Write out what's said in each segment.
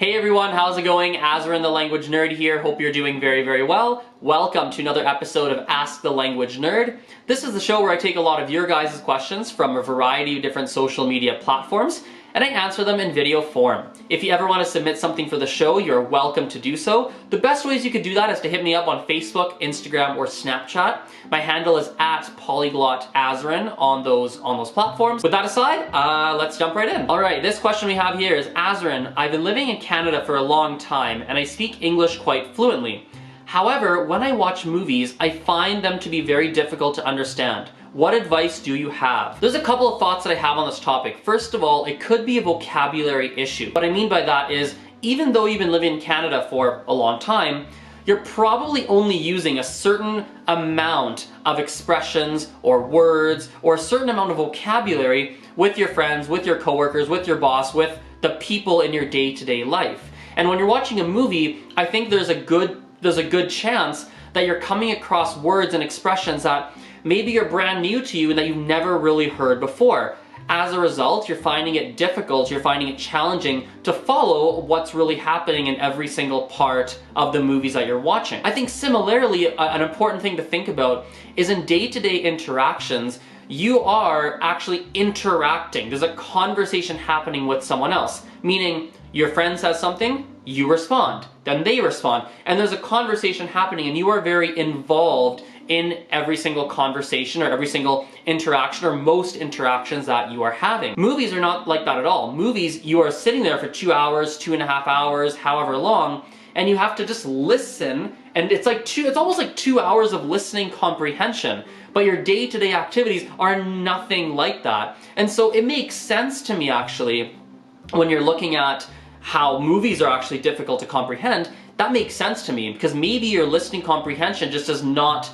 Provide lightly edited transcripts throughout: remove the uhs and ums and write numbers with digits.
Hey everyone, how's it going? Azren the Language Nerd here. Hope you're doing very well. Welcome to another episode of Ask the Language Nerd. This is the show where I take a lot of your guys' questions from a variety of different social media platforms and I answer them in video form. If you ever want to submit something for the show, you're welcome to do so. The best ways you could do that is to hit me up on Facebook, Instagram, or Snapchat. My handle is at PolyglotAzren on those platforms. With that aside, let's jump right in. Alright, this question we have here is, Azren, I've been living in Canada for a long time and I speak English quite fluently. However, when I watch movies, I find them to be very difficult to understand. What advice do you have? There's a couple of thoughts that I have on this topic. First of all, it could be a vocabulary issue. What I mean by that is, even though you've been living in Canada for a long time, you're probably only using a certain amount of expressions or words or a certain amount of vocabulary with your friends, with your coworkers, with your boss, with the people in your day-to-day life. And when you're watching a movie, I think there's a good chance that you're coming across words and expressions that maybe are brand new to you and that you've never really heard before. As a result, you're finding it difficult, you're finding it challenging to follow what's really happening in every single part of the movies that you're watching. I think similarly, an important thing to think about is in day-to-day interactions, you are actually interacting. There's a conversation happening with someone else, meaning your friend says something, you respond, then they respond, and there's a conversation happening and you are very involved in every single conversation or every single interaction or most interactions that you are having. Movies are not like that at all. Movies, you are sitting there for 2 hours, 2.5 hours, however long, and you have to just listen, and it's almost like 2 hours of listening comprehension, but your day-to-day activities are nothing like that. And so it makes sense to me actually, when you're looking at how movies are actually difficult to comprehend, that makes sense to me, because maybe your listening comprehension just is not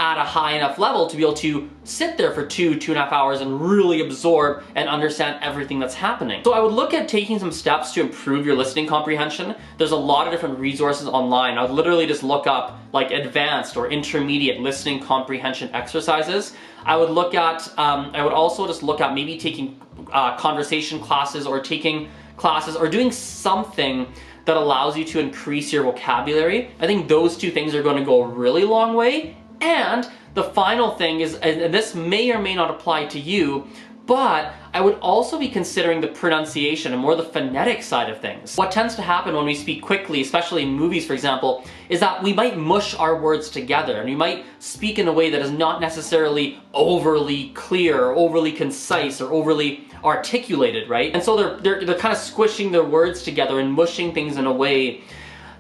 at a high enough level to be able to sit there for 2.5 hours and really absorb and understand everything that's happening. So I would look at taking some steps to improve your listening comprehension. There's a lot of different resources online. I would literally just look up like advanced or intermediate listening comprehension exercises. I would also just look at maybe taking conversation classes or taking classes or doing something that allows you to increase your vocabulary. I think those two things are going to go a really long way. And the final thing is, and this may or may not apply to you, but I would also be considering the pronunciation and more the phonetic side of things. What tends to happen when we speak quickly, especially in movies for example, is that we might mush our words together and we might speak in a way that is not necessarily overly clear or overly concise or overly articulated, right? And so they're kind of squishing their words together and mushing things in a way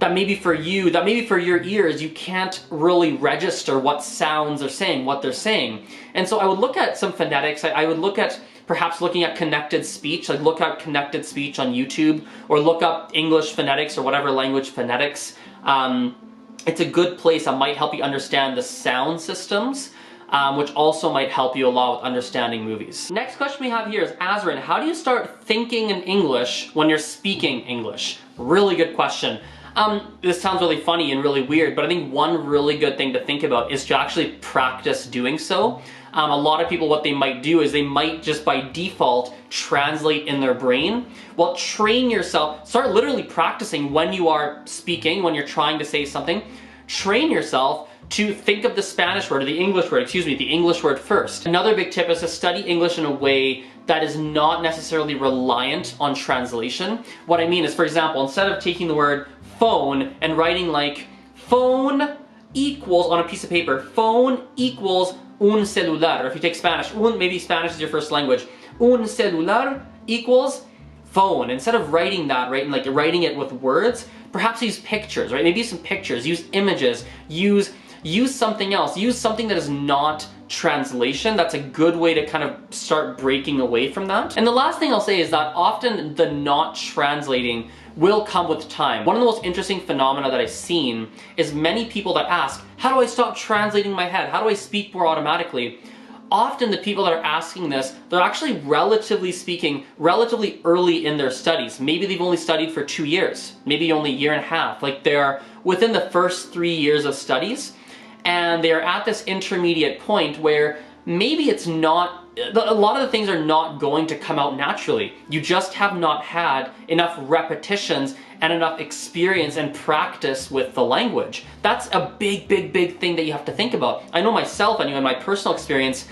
that maybe for your ears, you can't really register what sounds are saying, what they're saying. And so I would look at some phonetics. I would look at perhaps looking at connected speech, like look up connected speech on YouTube, or look up English phonetics or whatever language phonetics. It's a good place that might help you understand the sound systems, which also might help you a lot with understanding movies. Next question we have here is, Azren, how do you start thinking in English when you're speaking English? Really good question. This sounds really funny and really weird, but I think one really good thing to think about is to actually practice doing so. A lot of people, what they might do is they might just by default translate in their brain. Well, train yourself, start literally practicing when you are speaking, when you're trying to say something. Train yourself to think of the Spanish word, or the English word first. Another big tip is to study English in a way that is not necessarily reliant on translation. What I mean is, for example, instead of taking the word phone and writing like phone equals on a piece of paper, phone equals un celular, or if you take Spanish, maybe Spanish is your first language, un celular equals phone. Instead of writing that, right, and like writing it with words, perhaps use pictures, right? Maybe use some pictures, use images, use something else, use something that is not translation. That's a good way to kind of start breaking away from that. And the last thing I'll say is that often the not translating will come with time. One of the most interesting phenomena that I've seen is many people that ask, how do I stop translating in my head? How do I speak more automatically? Often the people that are asking this, they're actually relatively early in their studies. Maybe they've only studied for 2 years, maybe only a year and a half. Like they're within the first 3 years of studies, and they're at this intermediate point where maybe it's not, a lot of the things are not going to come out naturally. You just have not had enough repetitions and enough experience and practice with the language. That's a big thing that you have to think about. I know myself, and in my personal experience,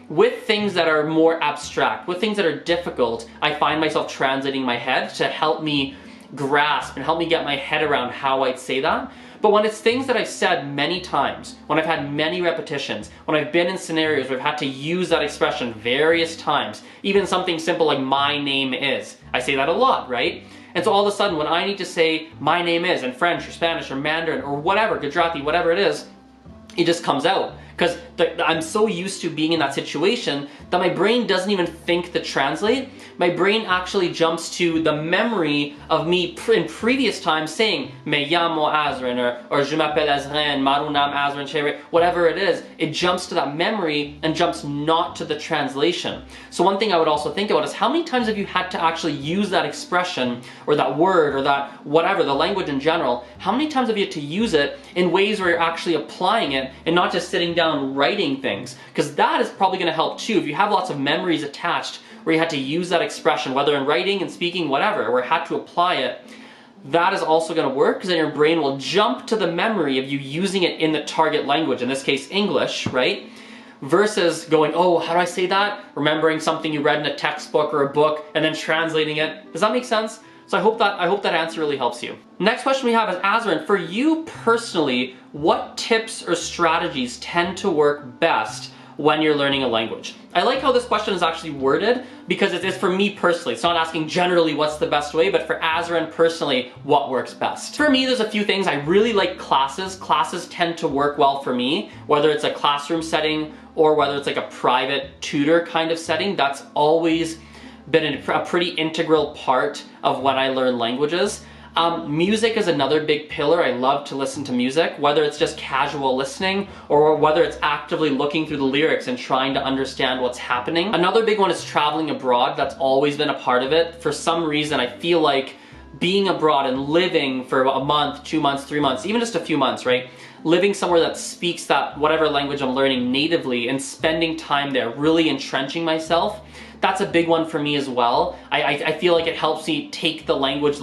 with things that are more abstract, with things that are difficult, I find myself translating my head to help me grasp and help me get my head around how I'd say that. But when it's things that I've said many times, when I've had many repetitions, when I've been in scenarios where I've had to use that expression various times, even something simple like my name is, I say that a lot, right? And so all of a sudden when I need to say my name is in French or Spanish or Mandarin or whatever, Gujarati, whatever it is, it just comes out. Because I'm so used to being in that situation that my brain doesn't even think to translate. My brain actually jumps to the memory of me in previous times saying Me llamo Azren or Je m'appelle Azren, Maru nam Azren, whatever it is. It jumps to that memory and jumps not to the translation. So one thing I would also think about is how many times have you had to actually use that expression or that word or that whatever, the language in general, how many times have you had to use it in ways where you're actually applying it and not just sitting down writing things? Because that is probably going to help too. If you have lots of memories attached where you had to use that expression, whether in writing and speaking, whatever, where you had to apply it, that is also going to work because then your brain will jump to the memory of you using it in the target language, in this case English, right? Versus going, oh, how do I say that? Remembering something you read in a textbook or a book and then translating it. Does that make sense? So I hope that answer really helps you. Next question we have is, Azren, for you personally, what tips or strategies tend to work best when you're learning a language? I like how this question is actually worded because it is for me personally. It's not asking generally what's the best way, but for Azren personally, what works best. For me, there's a few things. I really like classes. Classes tend to work well for me, whether it's a classroom setting or whether it's like a private tutor kind of setting. That's always been a pretty integral part of when I learn languages. Music is another big pillar. I love to listen to music, whether it's just casual listening or whether it's actively looking through the lyrics and trying to understand what's happening. Another big one is traveling abroad. That's always been a part of it. For some reason, I feel like being abroad and living for a month, 2 months, 3 months, even just a few months, right? Living somewhere that speaks that whatever language I'm learning natively and spending time there, really entrenching myself, that's a big one for me as well. I feel like it helps me take the language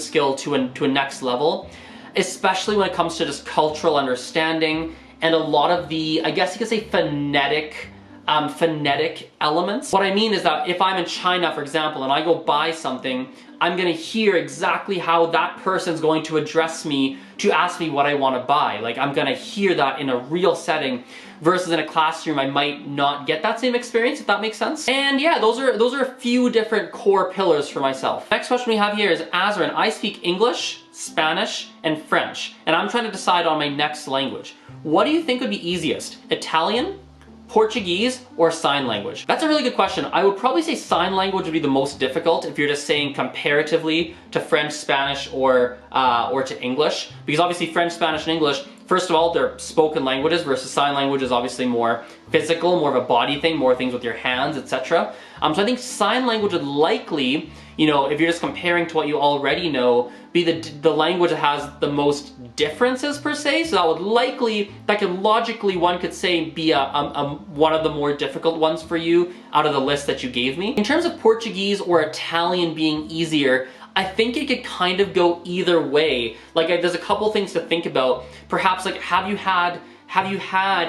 skill to a next level, especially when it comes to just cultural understanding and a lot of the, I guess you could say, phonetic elements. What I mean is that if I'm in China, for example, and I go buy something, I'm gonna hear exactly how that person's going to address me to ask me what I want to buy. Like, I'm gonna hear that in a real setting versus in a classroom I might not get that same experience, if that makes sense. And yeah, those are a few different core pillars for myself. Next question we have here is, Azren, I speak English, Spanish, and French, and I'm trying to decide on my next language. What do you think would be easiest? Italian, Portuguese, or sign language? That's a really good question. I would probably say sign language would be the most difficult if you're just saying comparatively to French, Spanish, or to English. Because obviously French, Spanish, and English, first of all, they're spoken languages versus sign language is obviously more physical, more of a body thing, more things with your hands, etc. So I think sign language would likely, if you're just comparing to what you already know, be the language that has the most differences per se. So that could logically, one could say, be one of the more difficult ones for you out of the list that you gave me. In terms of Portuguese or Italian being easier, I think it could kind of go either way. Like, there's a couple things to think about. Perhaps, like, have you had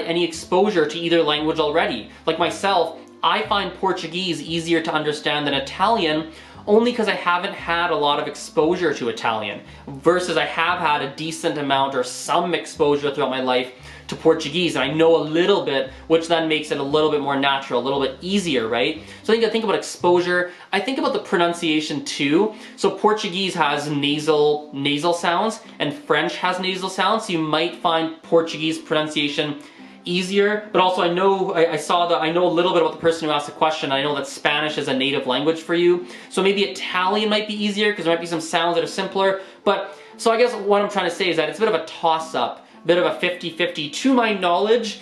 any exposure to either language already? Like myself, I find Portuguese easier to understand than Italian, only because I haven't had a lot of exposure to Italian, versus I have had a decent amount or some exposure throughout my life to Portuguese, and I know a little bit, which then makes it a little bit more natural, a little bit easier, right? So I think about exposure. I think about the pronunciation too. So Portuguese has nasal sounds, and French has nasal sounds, so you might find Portuguese pronunciation easier, but also I know a little bit about the person who asked the question. I know that Spanish is a native language for you, so maybe Italian might be easier because there might be some sounds that are simpler. But so I guess what I'm trying to say is that it's a bit of a toss-up, bit of a 50-50 to my knowledge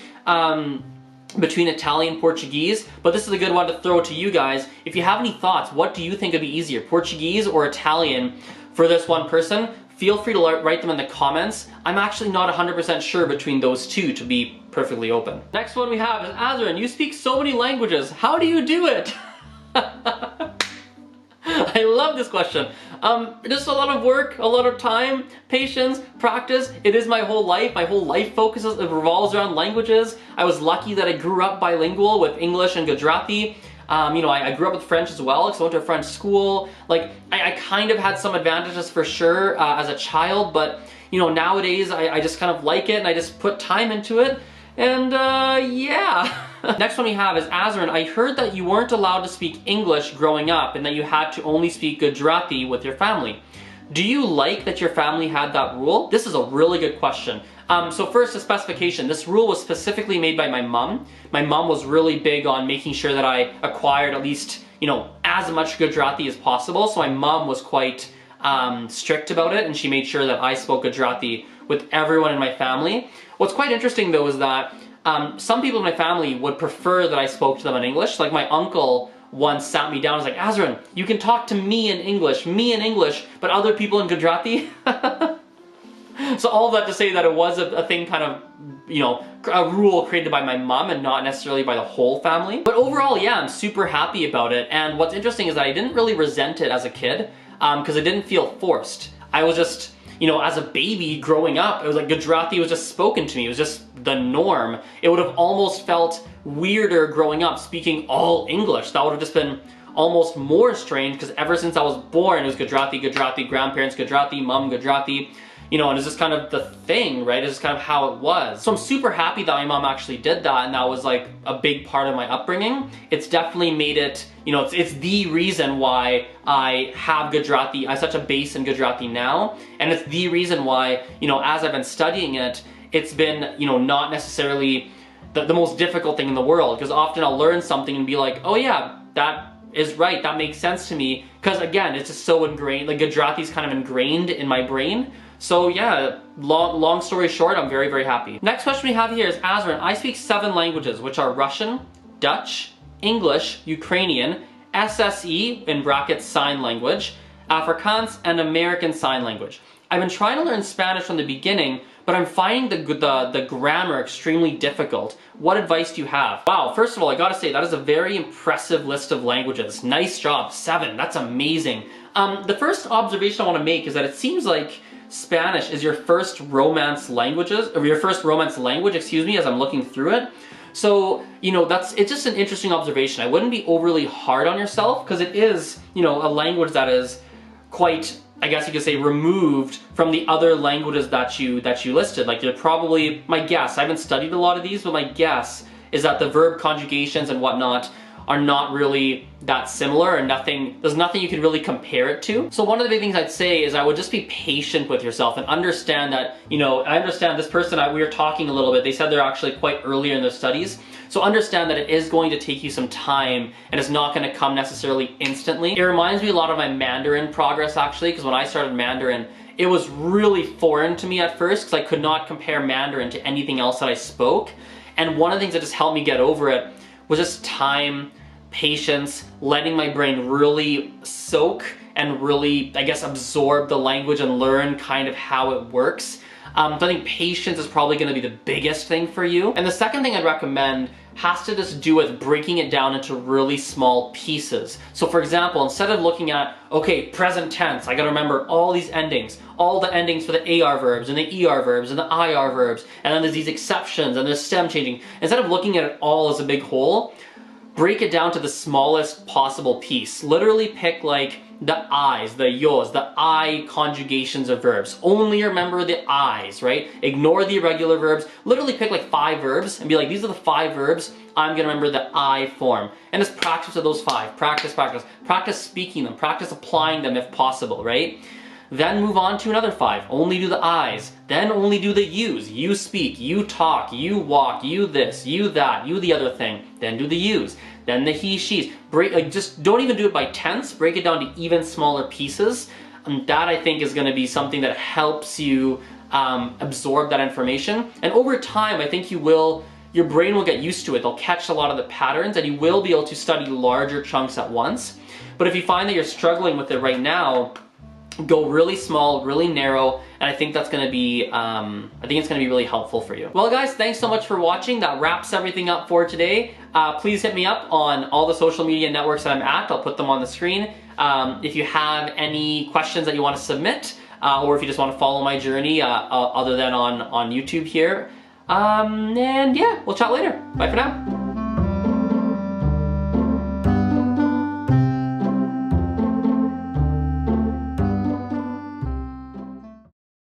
between Italian and Portuguese, but this is a good one to throw to you guys. If you have any thoughts, what do you think would be easier, Portuguese or Italian for this one person? Feel free to write them in the comments. I'm actually not 100% sure between those two, to be perfectly open. Next one we have is, Azren, you speak so many languages. How do you do it? I love this question. Just a lot of work, a lot of time, patience, practice. It is my whole life. My whole life revolves around languages. I was lucky that I grew up bilingual with English and Gujarati. You know, I grew up with French as well, because I went to a French school. Like, I kind of had some advantages for sure as a child, but, you know, nowadays I just kind of like it and I just put time into it. And, yeah. Next one we have is Azren. I heard that you weren't allowed to speak English growing up and that you had to only speak Gujarati with your family. Do you like that your family had that rule? This is a really good question. So first, a specification. This rule was specifically made by my mom. My mom was really big on making sure that I acquired at least, you know, as much Gujarati as possible. So my mom was quite strict about it, and she made sure that I spoke Gujarati with everyone in my family. What's quite interesting though is that some people in my family would prefer that I spoke to them in English. Like my uncle once sat me down and was like, Azren, you can talk to me in English, but other people in Gujarati? So all of that to say that it was a thing kind of, you know, a rule created by my mom and not necessarily by the whole family. But overall, yeah, I'm super happy about it. And what's interesting is that I didn't really resent it as a kid because it didn't feel forced. I was just, you know, as a baby growing up, it was like Gujarati was just spoken to me. It was just the norm. It would have almost felt weirder growing up speaking all English. That would have just been almost more strange because ever since I was born, it was Gujarati, grandparents Gujarati, mom Gujarati. You know, and it's just kind of the thing, right? It's just kind of how it was. So I'm super happy that my mom actually did that, and that was like a big part of my upbringing. It's definitely made it, you know, it's the reason why I have Gujarati, I have such a base in Gujarati now, and it's the reason why, you know, as I've been studying it, it's been, you know, not necessarily the most difficult thing in the world, because often I'll learn something and be like, oh yeah, that is right, that makes sense to me, because again, it's just so ingrained, like Gujarati is kind of ingrained in my brain. So yeah, long story short, I'm very, very happy. Next question we have here is Azren. I speak 7 languages, which are Russian, Dutch, English, Ukrainian, SSE, in brackets sign language, Afrikaans, and American Sign Language. I've been trying to learn Spanish from the beginning, but I'm finding the grammar extremely difficult. What advice do you have? Wow, first of all, I gotta say, that is a very impressive list of languages. Nice job, 7, that's amazing. The first observation I wanna make is that it seems like Spanish is your first Romance language, as I'm looking through it. So, you know, it's just an interesting observation. I wouldn't be overly hard on yourself because it is, you know, a language that is quite, I guess you could say, removed from the other languages that you listed. Like, they're probably, my guess, I haven't studied a lot of these, but my guess is that the verb conjugations and whatnot are not really that similar, and there's nothing you can really compare it to. So one of the big things I'd say is I would just be patient with yourself and understand that, you know, I understand this person, we were talking a little bit, they said they're actually quite earlier in their studies. So understand that it is going to take you some time and it's not going to come necessarily instantly. It reminds me a lot of my Mandarin progress actually, because when I started Mandarin, it was really foreign to me at first because I could not compare Mandarin to anything else that I spoke. And one of the things that just helped me get over it was just time, patience, letting my brain really soak and really, I guess, absorb the language and learn kind of how it works. So I think patience is probably going to be the biggest thing for you. And the second thing I'd recommend has to just do with breaking it down into really small pieces. So for example, instead of looking at, okay, present tense, I gotta remember all these endings, all the endings for the AR verbs and the ER verbs and the IR verbs, and then there's these exceptions and there's stem changing. Instead of looking at it all as a big whole, break it down to the smallest possible piece. Literally pick like the I's, the yos, the I conjugations of verbs. Only remember the I's, right? Ignore the irregular verbs. Literally pick like 5 verbs and be like, these are the 5 verbs I'm gonna remember the I form. And just practice with those 5. Practice, practice. Practice speaking them. Practice applying them if possible, right? Then move on to another 5. Only do the I's. Then only do the U's. You speak, you talk, you walk, you this, you that, you the other thing. Then do the U's. Then the he, she's. Just don't even do it by tense. Break it down to even smaller pieces. And that, I think, is going to be something that helps you absorb that information. And over time, I think your brain will get used to it. They'll catch a lot of the patterns and you will be able to study larger chunks at once. But if you find that you're struggling with it right now, go really small, really narrow, and I think that's going to be, I think it's going to be really helpful for you. Well guys, thanks so much for watching. That wraps everything up for today. Please hit me up on all the social media networks that I'm at. I'll put them on the screen. if you have any questions that you want to submit, or if you just want to follow my journey other than on YouTube here. And yeah, we'll chat later. Bye for now.